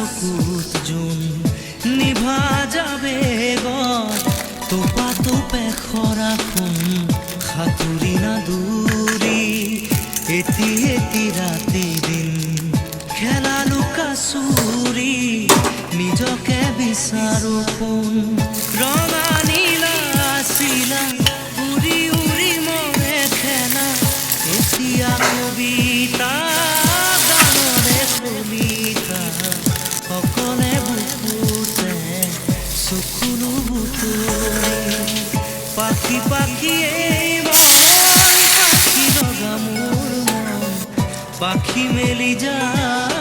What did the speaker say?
চকুত জোন নিভা যাবে গল তোপা তোপে খৰাখন সাঁতুৰি না দূৰি এটি এটি ৰাতি দিন খেলা লুকা চুৰি নিজকে বিচাৰো কোন ৰঙা নীলা চিলা উৰি উৰি মৰে খেলা এতিয়া কবিতা গানৰে কবিতা সকলে বুকুতে চকুলো বুটুৰি পাখি পাখি এই মন পাখি লগা মোৰ মন পাখি মেলি যায়